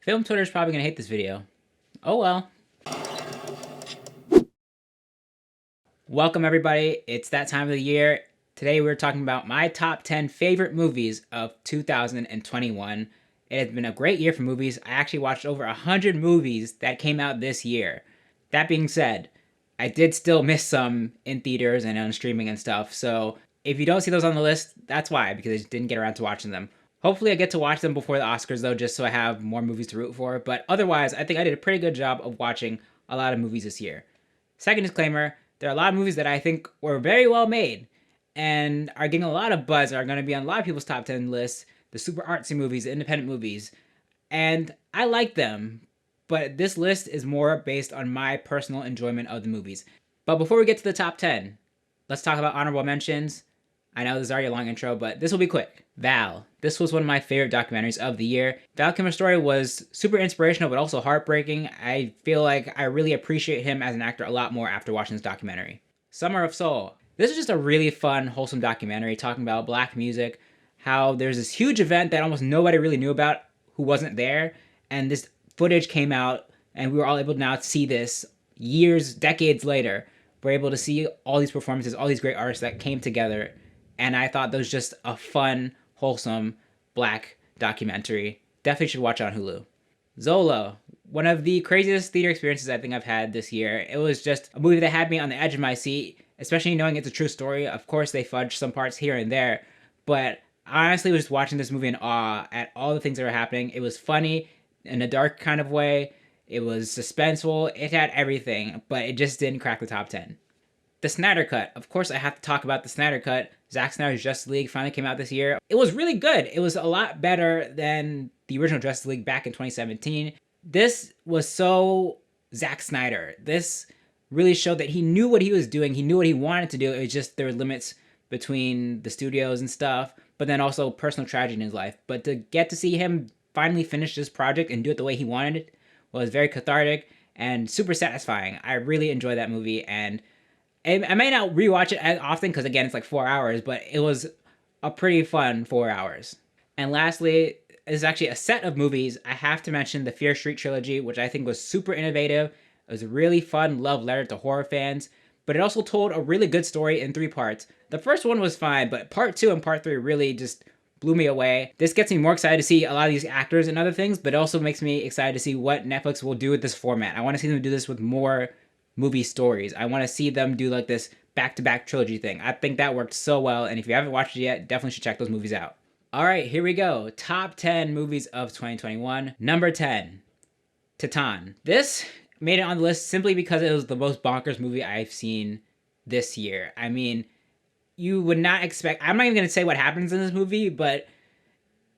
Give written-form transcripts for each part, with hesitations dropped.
Film Twitter's probably gonna hate this video. Oh well. Welcome everybody, it's that time of the year. Today we're talking about my top 10 favorite movies of 2021. It has been a great year for movies. I actually watched over 100 movies that came out this year. That being said, I did still miss some in theaters and on streaming and stuff, so if you don't see those on the list, that's why, because I just didn't get around to watching them. Hopefully I get to watch them before the Oscars though, just so I have more movies to root for, but otherwise I think I did a pretty good job of watching a lot of movies this year. Second disclaimer, there are a lot of movies that I think were very well made and are getting a lot of buzz, are going to be on a lot of people's top 10 lists, the super artsy movies, the independent movies, and I like them, but this list is more based on my personal enjoyment of the movies. But before we get to the top 10, let's talk about honorable mentions. I know this is already a long intro, but this will be quick. Val. This was one of my favorite documentaries of the year. Val Kilmer's story was super inspirational, but also heartbreaking. I feel like I really appreciate him as an actor a lot more after watching this documentary. Summer of Soul. This is just a really fun, wholesome documentary talking about black music, how there's this huge event that almost nobody really knew about who wasn't there, and this footage came out, and we were all able to now see this years, decades later. We're able to see all these performances, all these great artists that came together, and I thought that was just a fun, wholesome, black documentary. Definitely should watch it on Hulu. Zola, one of the craziest theater experiences I think I've had this year. It was just a movie that had me on the edge of my seat, especially knowing it's a true story. Of course, they fudged some parts here and there, but I honestly was just watching this movie in awe at all the things that were happening. It was funny in a dark kind of way. It was suspenseful. It had everything, but it just didn't crack the top 10. The Snyder Cut. Of course, I have to talk about the Snyder Cut. Zack Snyder's Justice League finally came out this year. It was really good. It was a lot better than the original Justice League back in 2017. This was so Zack Snyder. This really showed that he knew what he was doing. He knew what he wanted to do. It was just there were limits between the studios and stuff, but then also personal tragedy in his life. But to get to see him finally finish this project and do it the way he wanted it was very cathartic and super satisfying. I really enjoyed that movie, and I may not rewatch it as often because, again, it's like 4 hours, but it was a pretty fun 4 hours. And lastly, is actually a set of movies. I have to mention the Fear Street Trilogy, which I think was super innovative. It was a really fun love letter to horror fans, but it also told a really good story in 3 parts. The first one was fine, but part 2 and part 3 really just blew me away. This gets me more excited to see a lot of these actors and other things, but it also makes me excited to see what Netflix will do with this format. I want to see them do this with more movie stories. I want to see them do like this back-to-back trilogy thing. I think that worked so well, and if you haven't watched it yet, definitely should check those movies out. All right, here we go. Top 10 movies of 2021. Number 10, Titan. This made it on the list simply because it was the most bonkers movie I've seen this year. I mean, you would not expect... I'm not even going to say what happens in this movie, but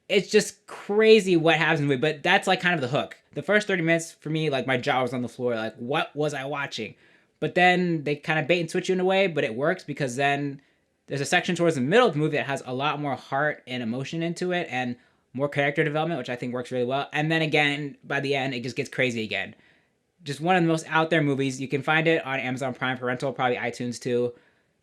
it's just crazy what happens in the movie, but that's like kind of the hook. The first 30 minutes for me, like my jaw was on the floor, like what was I watching? But then they kind of bait and switch you in a way, but it works because then there's a section towards the middle of the movie that has a lot more heart and emotion into it and more character development, which I think works really well. And then again, by the end, it just gets crazy again. Just one of the most out there movies. You can find it on Amazon Prime for rental, probably iTunes too.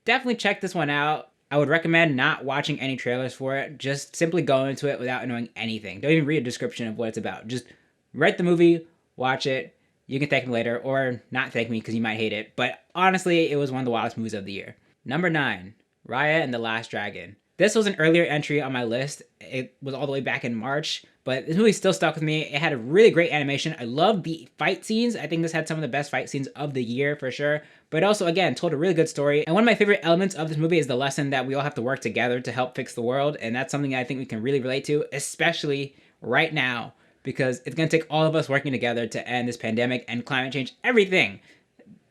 Definitely check this one out. I would recommend not watching any trailers for it. Just simply go into it without knowing anything. Don't even read a description of what it's about. Just write the movie, watch it. You can thank me later or not thank me because you might hate it. But honestly, it was one of the wildest movies of the year. Number 9, Raya and the Last Dragon. This was an earlier entry on my list. It was all the way back in March, but this movie still stuck with me. It had a really great animation. I loved the fight scenes. I think this had some of the best fight scenes of the year for sure. But also, again, told a really good story. And one of my favorite elements of this movie is the lesson that we all have to work together to help fix the world. And that's something I think we can really relate to, especially right now, because it's going to take all of us working together to end this pandemic and climate change, everything.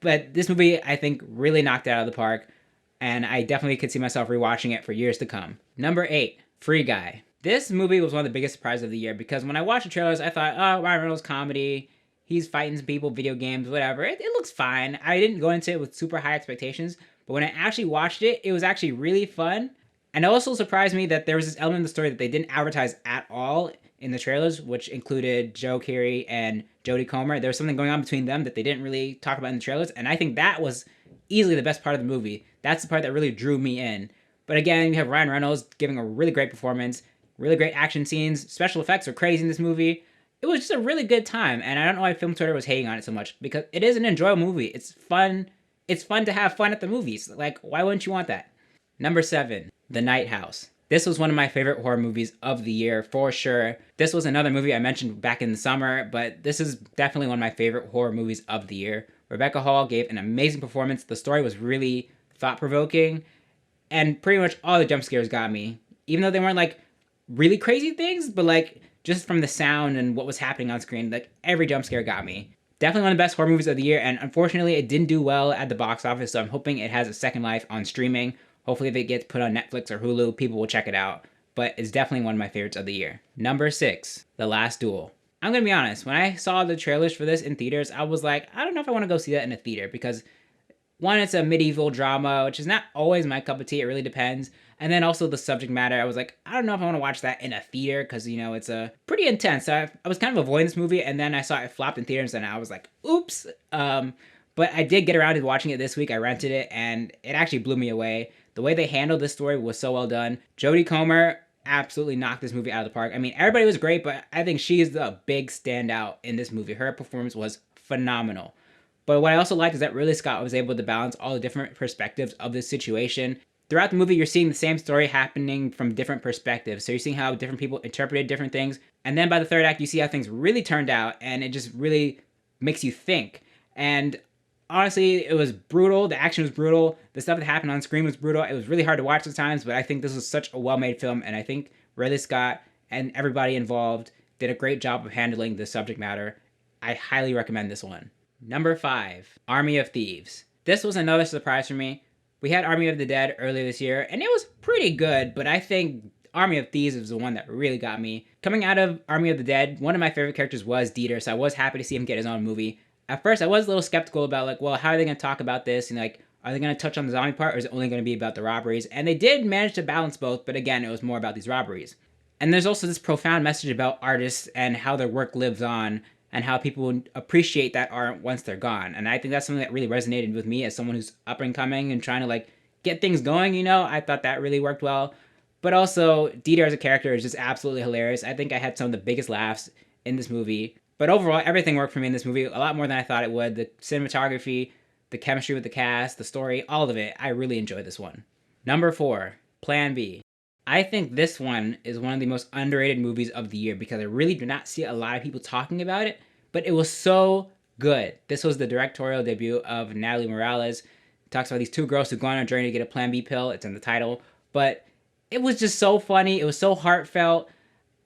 But this movie, I think, really knocked it out of the park. And I definitely could see myself rewatching it for years to come. Number 8, Free Guy. This movie was one of the biggest surprises of the year because when I watched the trailers, I thought, oh, Ryan Reynolds comedy. He's fighting some people, video games, whatever. It looks fine. I didn't go into it with super high expectations, but when I actually watched it, it was actually really fun. And it also surprised me that there was this element of the story that they didn't advertise at all in the trailers, which included Joe Keery and Jodie Comer. There was something going on between them that they didn't really talk about in the trailers, and I think that was easily the best part of the movie. That's the part that really drew me in. But again, you have Ryan Reynolds giving a really great performance, really great action scenes. Special effects are crazy in this movie. it was just a really good time. And I don't know why film Twitter was hating on it so much, because it is an enjoyable movie. It's fun. It's fun to have fun at the movies. Like, why wouldn't you want that? Number 7, The Night House. This was one of my favorite horror movies of the year, for sure. This was another movie I mentioned back in the summer, but this is definitely one of my favorite horror movies of the year. Rebecca Hall gave an amazing performance. The story was really thought-provoking, and pretty much all the jump scares got me. Even though they weren't like really crazy things, but like just from the sound and what was happening on screen, like every jump scare got me. Definitely one of the best horror movies of the year, and unfortunately it didn't do well at the box office, so I'm hoping it has a second life on streaming. Hopefully if it gets put on Netflix or Hulu, people will check it out. But it's definitely one of my favorites of the year. Number 6, The Last Duel. I'm gonna be honest, when I saw the trailers for this in theaters, I was like, I don't know if I want to go see that in a theater, because one, it's a medieval drama, which is not always my cup of tea, it really depends. And then also the subject matter, I was like, I don't know if I want to watch that in a theater, because, you know, it's a pretty intense. So I was kind of avoiding this movie, and then I saw it flopped in theaters, and I was like, oops. But I did get around to watching it this week. I rented it, and it actually blew me away. The way they handled this story was so well done. Jodie Comer absolutely knocked this movie out of the park. I mean, everybody was great, but I think she is the big standout in this movie. Her performance was phenomenal. But what I also liked is that Ridley Scott was able to balance all the different perspectives of this situation. Throughout the movie, you're seeing the same story happening from different perspectives. So you're seeing how different people interpreted different things. And then by the third act, you see how things really turned out, and it just really makes you think. And honestly, it was brutal. The action was brutal. The stuff that happened on screen was brutal. It was really hard to watch at times, but I think this was such a well-made film, and I think Ridley Scott and everybody involved did a great job of handling the subject matter. I highly recommend this one. Number 5, Army of Thieves. This was another surprise for me. We had Army of the Dead earlier this year, and it was pretty good, but I think Army of Thieves was the one that really got me. Coming out of Army of the Dead, one of my favorite characters was Dieter, so I was happy to see him get his own movie. At first, I was a little skeptical about, like, well, how are they going to talk about this? And, like, are they going to touch on the zombie part, or is it only going to be about the robberies? And they did manage to balance both, but again, it was more about these robberies. And there's also this profound message about artists and how their work lives on, and how people appreciate that art once they're gone. And I think that's something that really resonated with me as someone who's up and coming and trying to, like, get things going, you know? I thought that really worked well. But also, Dieter as a character is just absolutely hilarious. I think I had some of the biggest laughs in this movie. But overall, everything worked for me in this movie a lot more than I thought it would. The cinematography, the chemistry with the cast, the story, all of it. I really enjoyed this one. Number 4, Plan B. I think this one is one of the most underrated movies of the year, because I really do not see a lot of people talking about it, but it was so good. This was the directorial debut of Natalie Morales. It talks about these two girls who go on a journey to get a Plan B pill. It's in the title. But it was just so funny. It was so heartfelt,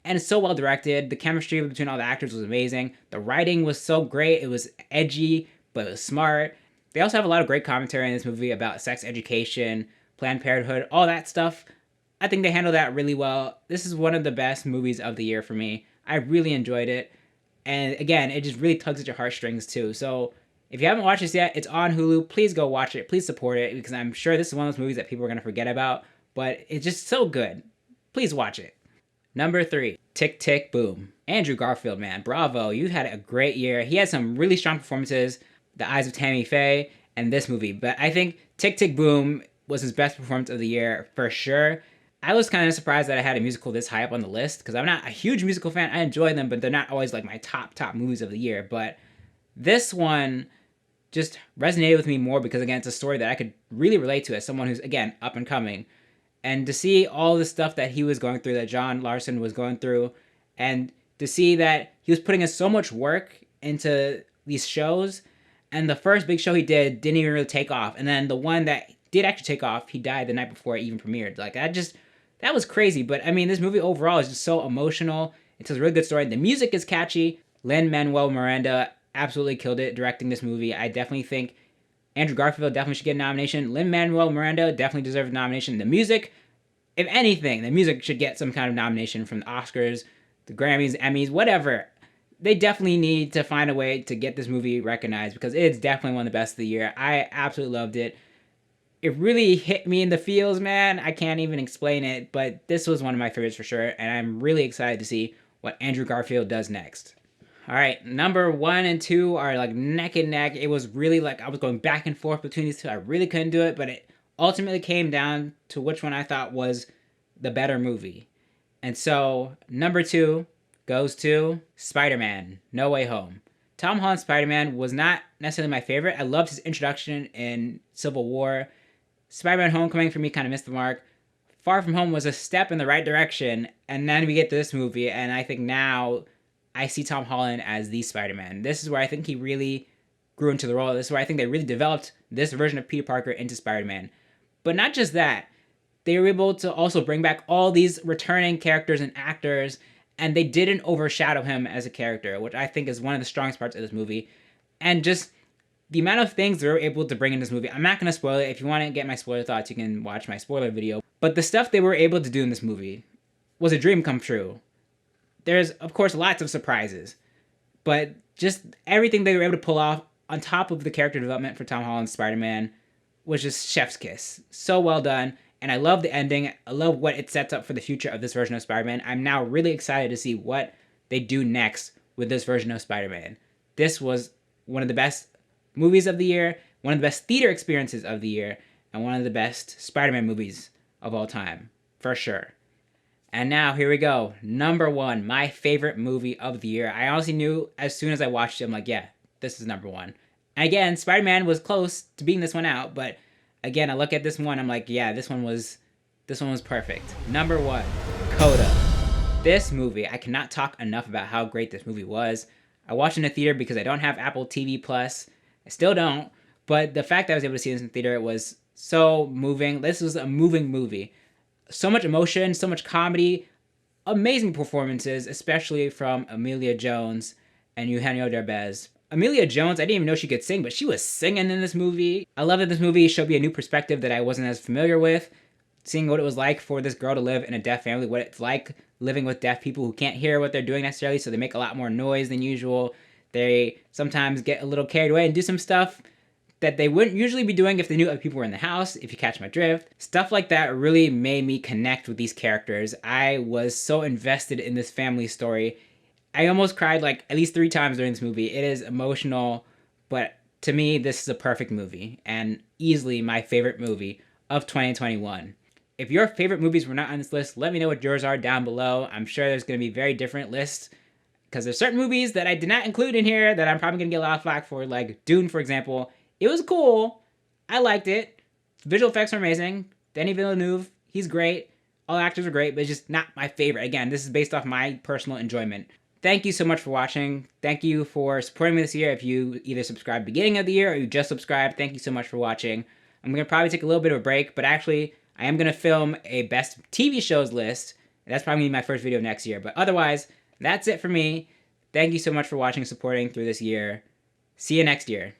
and it's so well directed. The chemistry between all the actors was amazing. The writing was so great. It was edgy, but it was smart. They also have a lot of great commentary in this movie about sex education, Planned Parenthood, all that stuff. I think they handled that really well. This is one of the best movies of the year for me. I really enjoyed it. And again, it just really tugs at your heartstrings too. So if you haven't watched this yet, it's on Hulu. Please go watch it. Please support it, because I'm sure this is one of those movies that people are going to forget about. But it's just so good. Please watch it. Number 3, Tick, Tick, Boom. Andrew Garfield, man, bravo. You had a great year. He had some really strong performances, The Eyes of Tammy Faye, and this movie. But I think Tick, Tick, Boom was his best performance of the year for sure. I was kind of surprised that I had a musical this high up on the list, because I'm not a huge musical fan. I enjoy them, but they're not always like my top movies of the year. But this one just resonated with me more because, again, it's a story that I could really relate to as someone who's, again, up and coming. And to see all the stuff that he was going through, that John Larson was going through, and to see that he was putting in so much work into these shows, and the first big show he did didn't even really take off. And then the one that did actually take off, he died the night before it even premiered. Like, that was crazy. But I mean, this movie overall is just so emotional. It's a really good story. The music is catchy. Lin-Manuel Miranda absolutely killed it directing this movie. I definitely think Andrew Garfield definitely should get a nomination. Lin-Manuel Miranda definitely deserves a nomination. The music, if anything, the music should get some kind of nomination from the Oscars, the Grammys, Emmys, whatever. They definitely need to find a way to get this movie recognized, because it's definitely one of the best of the year. I absolutely loved it. It really hit me in the feels, man. I can't even explain it, but this was one of my favorites for sure, and I'm really excited to see what Andrew Garfield does next. All right, number 1 and 2 are like neck and neck. It was really like I was going back and forth between these two. I really couldn't do it, but it ultimately came down to which one I thought was the better movie. And so, number 2, goes to Spider-Man No Way Home. Tom Holland's Spider-Man was not necessarily my favorite. I loved his introduction in Civil War. Spider-Man Homecoming for me kind of missed the mark. Far From Home was a step in the right direction, and then we get to this movie, and I think now I see Tom Holland as the Spider-Man. This is where I think he really grew into the role. This is where I think they really developed this version of Peter Parker into Spider-Man. But not just that, they were able to also bring back all these returning characters and actors, and they didn't overshadow him as a character, which I think is one of the strongest parts of this movie. And just the amount of things they were able to bring in this movie. I'm not going to spoil it. If you want to get my spoiler thoughts, you can watch my spoiler video. But the stuff they were able to do in this movie was a dream come true. There's, of course, lots of surprises. But just everything they were able to pull off on top of the character development for Tom Holland's Spider-Man was just chef's kiss. So well done. And I love the ending. I love what it sets up for the future of this version of Spider-Man. I'm now really excited to see what they do next with this version of Spider-Man. This was one of the best movies of the year, one of the best theater experiences of the year, and one of the best Spider-Man movies of all time, for sure. And now, here we go. Number one, my favorite movie of the year. I honestly knew as soon as I watched it, I'm like, yeah, this is number one. And again, Spider-Man was close to beating this one out, but again, I look at this one, I'm like, yeah, this one was perfect. Number one, Coda. This movie, I cannot talk enough about how great this movie was. I watched it in the theater because I don't have Apple TV Plus. I still don't, but the fact that I was able to see this in the theater was so moving. This was a moving movie. So much emotion, so much comedy, amazing performances, especially from Emilia Jones and Eugenio Derbez. Emilia Jones, I didn't even know she could sing, but she was singing in this movie. I love that this movie showed me a new perspective that I wasn't as familiar with, seeing what it was like for this girl to live in a deaf family, what it's like living with deaf people who can't hear what they're doing necessarily, so they make a lot more noise than usual. They sometimes get a little carried away and do some stuff that they wouldn't usually be doing if they knew other people were in the house, if you catch my drift. Stuff like that really made me connect with these characters. I was so invested in this family story. I almost cried like at least 3 times during this movie. It is emotional, but to me, this is a perfect movie and easily my favorite movie of 2021. If your favorite movies were not on this list, let me know what yours are down below. I'm sure there's going to be very different lists, because there's certain movies that I did not include in here that I'm probably going to get a lot of flack for, like Dune, for example. It was cool. I liked it. Visual effects are amazing. Denis Villeneuve, he's great. All the actors are great, but it's just not my favorite. Again, this is based off my personal enjoyment. Thank you so much for watching. Thank you for supporting me this year. If you either subscribed beginning of the year or you just subscribed, thank you so much for watching. I'm going to probably take a little bit of a break, but actually, I am going to film a best TV shows list. That's probably going to be my first video next year. But otherwise, that's it for me. Thank you so much for watching and supporting through this year. See you next year.